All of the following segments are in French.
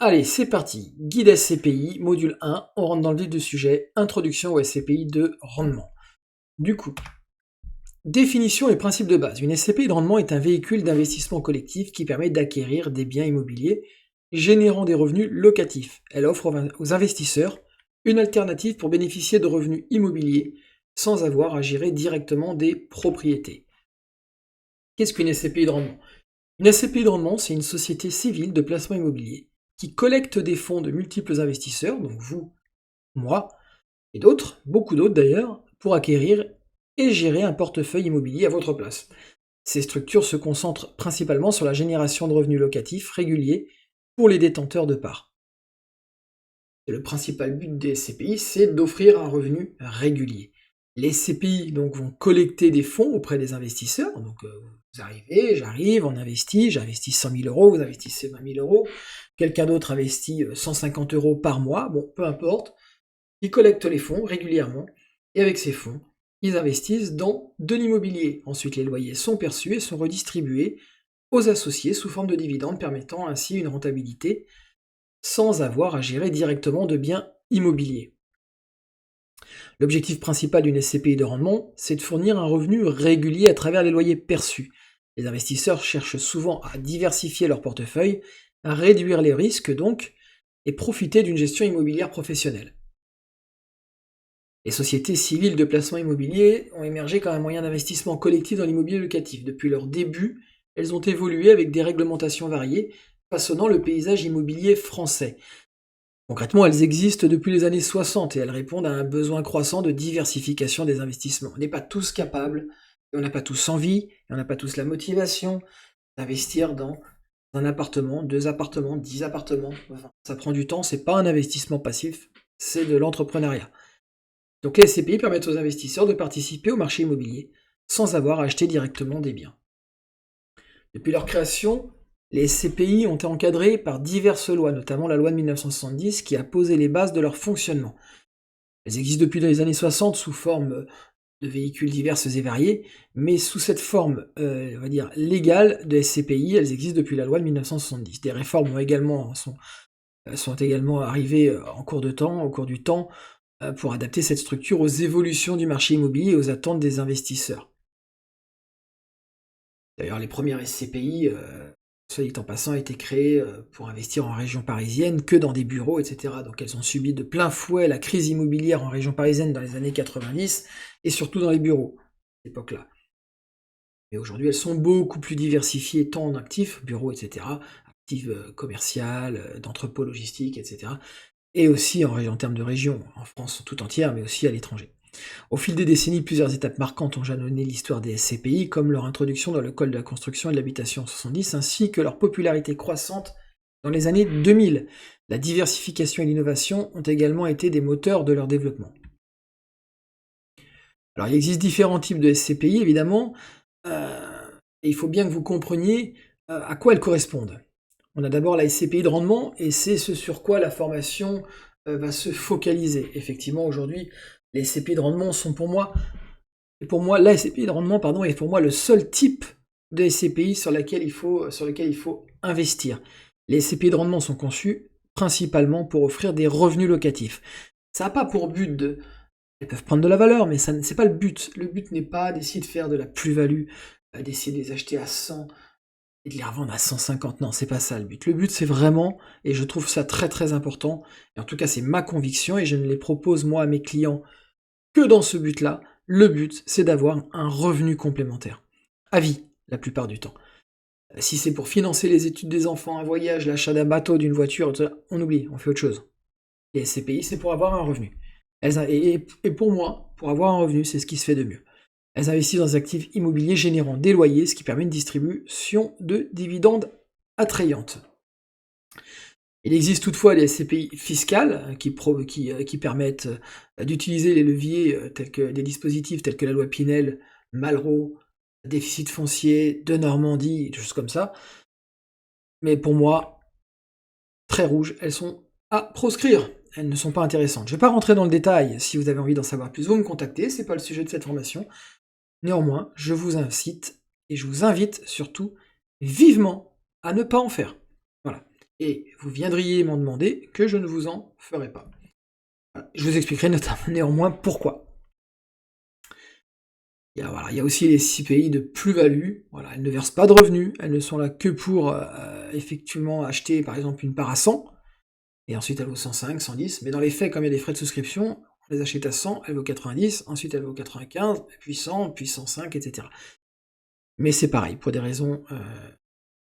Allez, c'est parti. Guide SCPI, module 1, on rentre dans le vif du sujet, introduction au SCPI de rendement. Du coup, définition et principe de base. Une SCPI de rendement est un véhicule d'investissement collectif qui permet d'acquérir des biens immobiliers générant des revenus locatifs. Elle offre aux investisseurs une alternative pour bénéficier de revenus immobiliers sans avoir à gérer directement des propriétés. Qu'est-ce qu'une SCPI de rendement? Une SCPI de rendement, c'est une société civile de placement immobilier qui collecte des fonds de multiples investisseurs, donc vous, moi, et d'autres, beaucoup d'autres d'ailleurs, pour acquérir et gérer un portefeuille immobilier à votre place. Ces structures se concentrent principalement sur la génération de revenus locatifs réguliers pour les détenteurs de parts. Et le principal but des SCPI, c'est d'offrir un revenu régulier. Les SCPI donc, vont collecter des fonds auprès des investisseurs. Donc, vous arrivez, j'arrive, on investit, j'investis 100 000 euros, vous investissez 20 000 euros, quelqu'un d'autre investit 150 euros par mois, bon, peu importe. Ils collectent les fonds régulièrement, et avec ces fonds, ils investissent dans de l'immobilier. Ensuite, les loyers sont perçus et sont redistribués aux associés sous forme de dividendes, permettant ainsi une rentabilité sans avoir à gérer directement de biens immobiliers. L'objectif principal d'une SCPI de rendement, c'est de fournir un revenu régulier à travers les loyers perçus. Les investisseurs cherchent souvent à diversifier leur portefeuille, à réduire les risques donc, et profiter d'une gestion immobilière professionnelle. Les sociétés civiles de placement immobilier ont émergé comme un moyen d'investissement collectif dans l'immobilier locatif. Depuis leur début, elles ont évolué avec des réglementations variées, façonnant le paysage immobilier français. Concrètement, elles existent depuis les années 60 et elles répondent à un besoin croissant de diversification des investissements. On n'est pas tous capables, et on n'a pas tous envie, et on n'a pas tous la motivation d'investir dans un appartement, 2 appartements, 10 appartements. Enfin, ça prend du temps, c'est pas un investissement passif, c'est de l'entrepreneuriat. Donc les SCPI permettent aux investisseurs de participer au marché immobilier sans avoir à acheter directement des biens. Depuis leur création, les SCPI ont été encadrés par diverses lois, notamment la loi de 1970 qui a posé les bases de leur fonctionnement. Elles existent depuis les années 60 sous forme de véhicules diverses et variés, mais sous cette forme, on va dire, légale de SCPI, elles existent depuis la loi de 1970. Des réformes sont également arrivées au cours du temps, pour adapter cette structure aux évolutions du marché immobilier et aux attentes des investisseurs. D'ailleurs, les premières SCPI, soit dit en passant, été créées pour investir en région parisienne que dans des bureaux, etc. Donc elles ont subi de plein fouet la crise immobilière en région parisienne dans les années 90 et surtout dans les bureaux à cette époque-là. Mais aujourd'hui, elles sont beaucoup plus diversifiées, tant en actifs, bureaux, etc., actifs commerciales, d'entrepôts logistiques, etc., et aussi en termes de région, en France tout entière, mais aussi à l'étranger. Au fil des décennies, plusieurs étapes marquantes ont jalonné l'histoire des SCPI, comme leur introduction dans le Code de la construction et de l'habitation en 70, ainsi que leur popularité croissante dans les années 2000. La diversification et l'innovation ont également été des moteurs de leur développement. Alors il existe différents types de SCPI, évidemment, et il faut bien que vous compreniez à quoi elles correspondent. On a d'abord la SCPI de rendement, et c'est ce sur quoi la formation va se focaliser. Effectivement, aujourd'hui, les SCPI de rendement sont la SCPI de rendement, est pour moi le seul type de SCPI sur lequel il faut investir. Les SCPI de rendement sont conçus principalement pour offrir des revenus locatifs. Ça n'a pas pour but de... Elles peuvent prendre de la valeur, mais ça c'est pas le but. Le but n'est pas d'essayer de faire de la plus-value, d'essayer de les acheter à 100 et de les revendre à 150. Non, c'est pas ça le but. Le but, c'est vraiment, et je trouve ça très très important, et en tout cas c'est ma conviction, et je ne les propose moi à mes clients que dans ce but-là. Le but, c'est d'avoir un revenu complémentaire. À vie, la plupart du temps. Si c'est pour financer les études des enfants, un voyage, l'achat d'un bateau, d'une voiture, on oublie, on fait autre chose. Les SCPI, c'est pour avoir un revenu. Et pour moi, pour avoir un revenu, c'est ce qui se fait de mieux. Elles investissent dans des actifs immobiliers générant des loyers, ce qui permet une distribution de dividendes attrayante. Il existe toutefois les SCPI fiscales qui permettent d'utiliser les leviers des dispositifs tels que la loi Pinel, Malraux, déficit foncier de Normandie, des choses comme ça. Mais pour moi, très rouges, elles sont à proscrire. Elles ne sont pas intéressantes. Je ne vais pas rentrer dans le détail. Si vous avez envie d'en savoir plus, vous me contactez. C'est pas le sujet de cette formation. Néanmoins, je vous incite, et je vous invite surtout vivement à ne pas en faire. Voilà. et vous viendriez m'en demander que je ne vous en ferai pas. Voilà. Je vous expliquerai notamment néanmoins pourquoi. Il y a aussi les SCPI de plus-value, voilà, elles ne versent pas de revenus, elles ne sont là que pour, effectivement acheter par exemple une part à 100, et ensuite elle vaut 105, 110, mais dans les faits, comme il y a des frais de souscription, on les achète à 100, elle vaut 90, ensuite elle vaut 95, puis 100, puis 105, etc. Mais c'est pareil, pour des raisons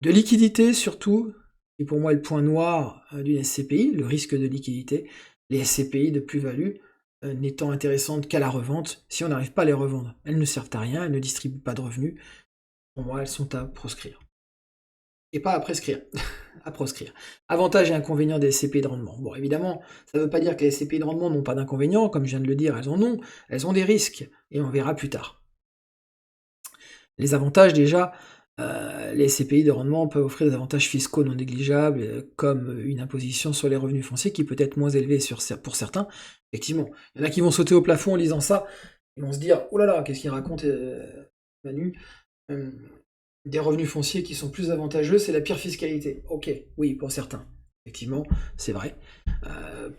de liquidité surtout, et pour moi le point noir d'une SCPI, le risque de liquidité, les SCPI de plus-value n'étant intéressantes qu'à la revente, si on n'arrive pas à les revendre, elles ne servent à rien, elles ne distribuent pas de revenus, pour moi elles sont à proscrire. Et pas à prescrire, à proscrire. Avantages et inconvénients des SCPI de rendement. Bon, évidemment, ça ne veut pas dire que les SCPI de rendement n'ont pas d'inconvénients, comme je viens de le dire, elles ont des risques, et on verra plus tard. Les avantages déjà, les SCPI de rendement peuvent offrir des avantages fiscaux non négligeables, comme une imposition sur les revenus fonciers qui peut être moins élevée pour certains. Effectivement, il y en a qui vont sauter au plafond en lisant ça, ils vont se dire: «Oh là là, qu'est-ce qu'il raconte Manu des revenus fonciers qui sont plus avantageux, c'est la pire fiscalité». OK, oui, pour certains, effectivement, c'est vrai.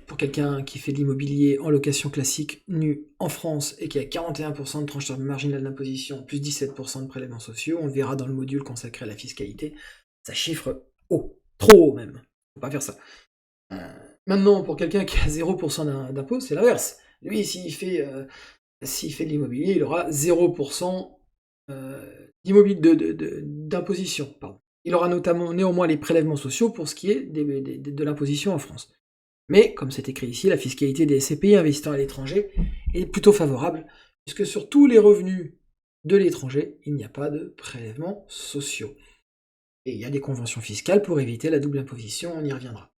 Pour quelqu'un qui fait de l'immobilier en location classique nue en France et qui a 41% de tranche marginale d'imposition, plus 17% de prélèvements sociaux, on le verra dans le module consacré à la fiscalité, ça chiffre haut, trop haut même. Faut pas faire ça. Maintenant, pour quelqu'un qui a 0% d'impôt, c'est l'inverse. Lui, s'il fait de l'immobilier, il aura 0% d'imposition. Pardon. Il aura néanmoins les prélèvements sociaux pour ce qui est de l'imposition en France. Mais, comme c'est écrit ici, la fiscalité des SCPI investissant à l'étranger est plutôt favorable, puisque sur tous les revenus de l'étranger, il n'y a pas de prélèvements sociaux. Et il y a des conventions fiscales pour éviter la double imposition, on y reviendra.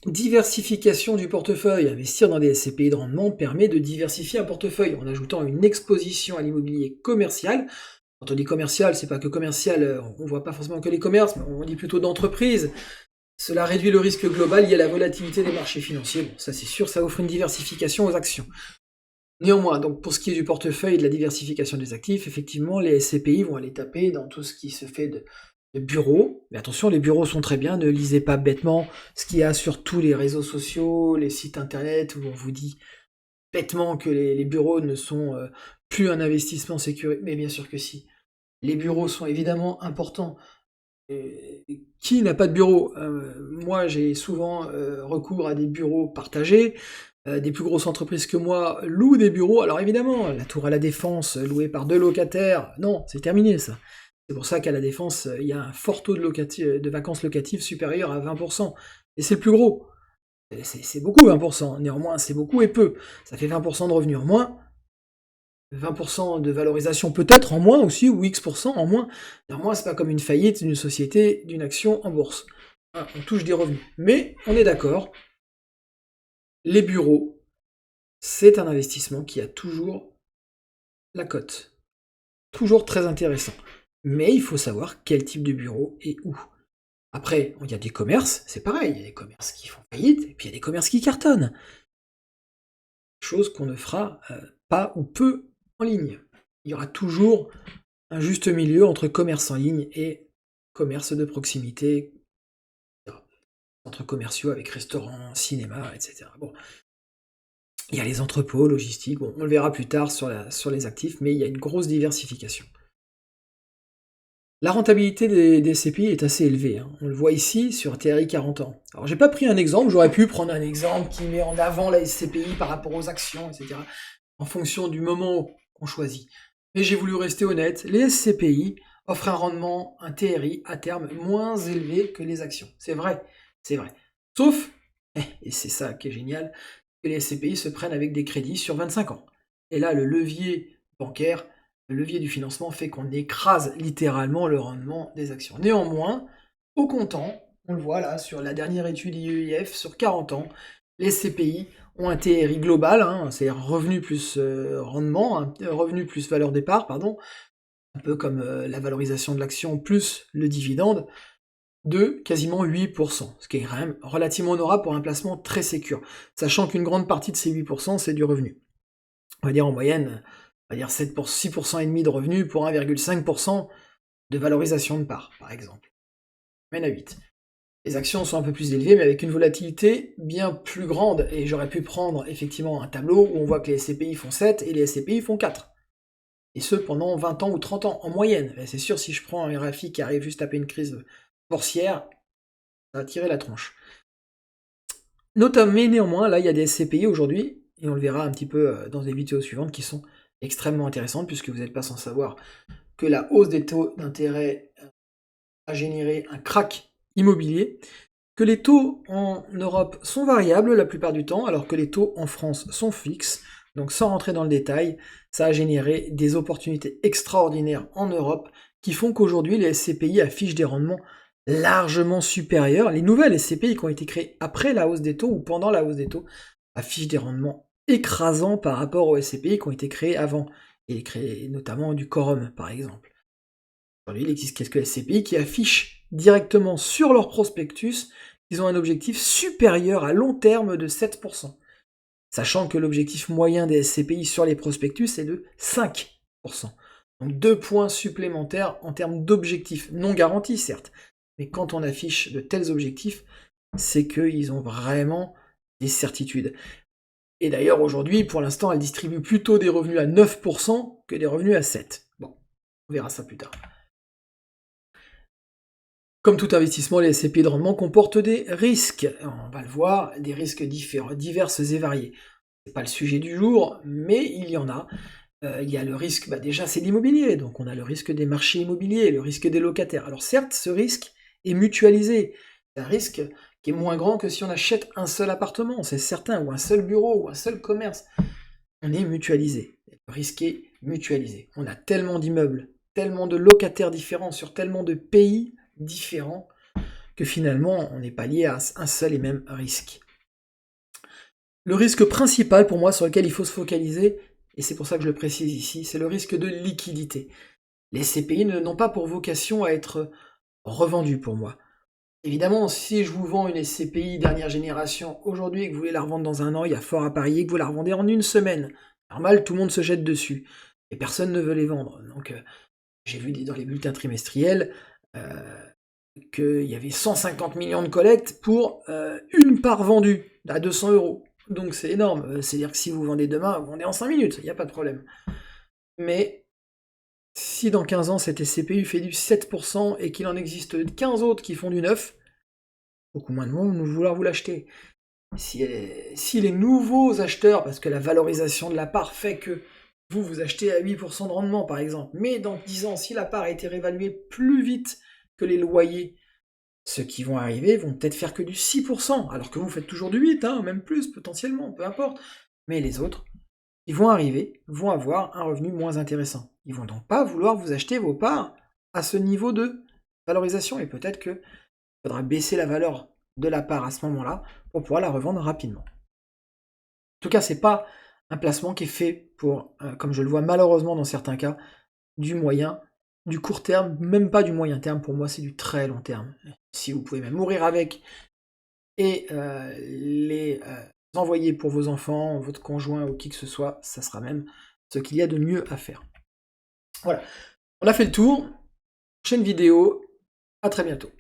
Diversification du portefeuille. Investir dans des SCPI de rendement permet de diversifier un portefeuille en ajoutant une exposition à l'immobilier commercial. Quand on dit commercial, c'est pas que commercial, on voit pas forcément que les commerces, mais on dit plutôt d'entreprise. Cela réduit le risque global lié à la volatilité des marchés financiers. Bon, ça c'est sûr, ça offre une diversification aux actions. Néanmoins, donc pour ce qui est du portefeuille et de la diversification des actifs, effectivement, les SCPI vont aller taper dans tout ce qui se fait de bureaux. Mais attention, les bureaux sont très bien, ne lisez pas bêtement ce qu'il y a sur tous les réseaux sociaux, les sites internet, où on vous dit bêtement que les bureaux ne sont plus un investissement sécurisé. Mais bien sûr que si. Les bureaux sont évidemment importants. Qui n'a pas de bureau? Moi, j'ai souvent recours à des bureaux partagés. Des plus grosses entreprises que moi louent des bureaux. Alors évidemment, la Tour à la Défense, louée par 2 locataires, non, c'est terminé ça. C'est pour ça qu'à la Défense, il y a un fort taux de vacances locatives supérieur à 20%. Et c'est le plus gros. C'est beaucoup 20%. Néanmoins, c'est beaucoup et peu. Ça fait 20% de revenus en moins. 20% de valorisation peut-être en moins aussi, ou X% en moins. Néanmoins, c'est pas comme une faillite d'une société, d'une action en bourse. On touche des revenus. Mais on est d'accord, les bureaux, c'est un investissement qui a toujours la cote. Toujours très intéressant. Mais il faut savoir quel type de bureau et où. Après, il y a des commerces, c'est pareil, il y a des commerces qui font faillite, et puis il y a des commerces qui cartonnent. Chose qu'on ne fera pas ou peu en ligne. Il y aura toujours un juste milieu entre commerce en ligne et commerce de proximité, etc. Centres commerciaux avec restaurants, cinéma, etc. Bon. Il y a les entrepôts, logistiques, bon, on le verra plus tard sur les actifs, mais il y a une grosse diversification. La rentabilité des SCPI est assez élevée, hein. On le voit ici sur TRI 40 ans. Alors j'ai pas pris un exemple, j'aurais pu prendre un exemple qui met en avant la SCPI par rapport aux actions, etc. En fonction du moment qu'on choisit. Mais j'ai voulu rester honnête, les SCPI offrent un rendement, un TRI à terme moins élevé que les actions. C'est vrai, c'est vrai. Sauf, et c'est ça qui est génial, que les SCPI se prennent avec des crédits sur 25 ans. Et là, le levier bancaire, le levier du financement fait qu'on écrase littéralement le rendement des actions. Néanmoins, au comptant, on le voit là sur la dernière étude IEIF sur 40 ans, les SCPI ont un TRI global, hein, c'est-à-dire revenu plus rendement, revenu plus valeur départ, pardon, un peu comme la valorisation de l'action plus le dividende, de quasiment 8%, ce qui est quand même relativement honorable pour un placement très sécure, sachant qu'une grande partie de ces 8%, c'est du revenu. On va dire en moyenne, on va dire 6% et demi de revenus pour 1,5% de valorisation de part, par exemple. mène à 8. Les actions sont un peu plus élevées, mais avec une volatilité bien plus grande. Et j'aurais pu prendre effectivement un tableau où on voit que les SCPI font 7 et les SCPI font 4. Et ce, pendant 20 ans ou 30 ans, en moyenne. Et c'est sûr, si je prends un RFI qui arrive juste après une crise boursière, ça va tirer la tronche. Mais néanmoins, là, il y a des SCPI aujourd'hui, et on le verra un petit peu dans les vidéos suivantes, qui sont extrêmement intéressantes, puisque vous n'êtes pas sans savoir que la hausse des taux d'intérêt a généré un crack immobilier, que les taux en Europe sont variables la plupart du temps, alors que les taux en France sont fixes. Donc sans rentrer dans le détail, ça a généré des opportunités extraordinaires en Europe qui font qu'aujourd'hui les SCPI affichent des rendements largement supérieurs. Les nouvelles SCPI qui ont été créées après la hausse des taux ou pendant la hausse des taux affichent des rendements écrasants par rapport aux SCPI qui ont été créées avant, et créées notamment du quorum par exemple. Aujourd'hui, il existe quelques SCPI qui affichent directement sur leur prospectus qu'ils ont un objectif supérieur à long terme de 7%. Sachant que l'objectif moyen des SCPI sur les prospectus est de 5%. Donc 2 points supplémentaires en termes d'objectifs, non garantis certes, mais quand on affiche de tels objectifs, c'est qu'ils ont vraiment des certitudes. Et d'ailleurs aujourd'hui, pour l'instant, elles distribuent plutôt des revenus à 9% que des revenus à 7%. Bon, on verra ça plus tard. Comme tout investissement, les SCPI de rendement comportent des risques. On va le voir, des risques divers et variés. C'est pas le sujet du jour, mais il y en a. Il y a le risque, déjà c'est l'immobilier, donc on a le risque des marchés immobiliers, le risque des locataires. Alors certes, ce risque est mutualisé. C'est un risque qui est moins grand que si on achète un seul appartement, c'est certain, ou un seul bureau, ou un seul commerce. On est mutualisé. Le risque est mutualisé. On a tellement d'immeubles, tellement de locataires différents sur tellement de pays différents que finalement on n'est pas lié à un seul et même risque. Le risque principal pour moi sur lequel il faut se focaliser, et c'est pour ça que je le précise ici, c'est le risque de liquidité. Les SCPI n'ont pas pour vocation à être revendus pour moi. Évidemment, si je vous vends une SCPI dernière génération aujourd'hui et que vous voulez la revendre dans un an, il y a fort à parier que vous la revendez en une semaine. Normal, tout le monde se jette dessus. Et personne ne veut les vendre. Donc j'ai vu dans les bulletins trimestriels qu'il y avait 150 millions de collectes pour une part vendue à 200 €. Donc c'est énorme. C'est-à-dire que si vous vendez demain, vous vendez en 5 minutes, il n'y a pas de problème. Mais si dans 15 ans cette SCPI fait du 7% et qu'il en existe 15 autres qui font du 9%, beaucoup moins de monde va vouloir vous l'acheter. Si les nouveaux acheteurs, parce que la valorisation de la part fait que vous achetez à 8% de rendement par exemple, mais dans 10 ans, si la part a été réévaluée plus vite que les loyers, ceux qui vont arriver vont peut-être faire que du 6%, alors que vous faites toujours du 8%, même plus potentiellement, peu importe. Mais les autres, ils vont arriver, vont avoir un revenu moins intéressant. Ils vont donc pas vouloir vous acheter vos parts à ce niveau de valorisation, et peut-être qu'il faudra baisser la valeur de la part à ce moment-là pour pouvoir la revendre rapidement. En tout cas, c'est pas un placement qui est fait pour, comme je le vois malheureusement dans certains cas, du court terme, même pas du moyen terme. Pour moi, c'est du très long terme. Si vous pouvez même mourir avec et les envoyer pour vos enfants, votre conjoint ou qui que ce soit, ça sera même ce qu'il y a de mieux à faire. Voilà, on a fait le tour. Prochaine vidéo, à très bientôt.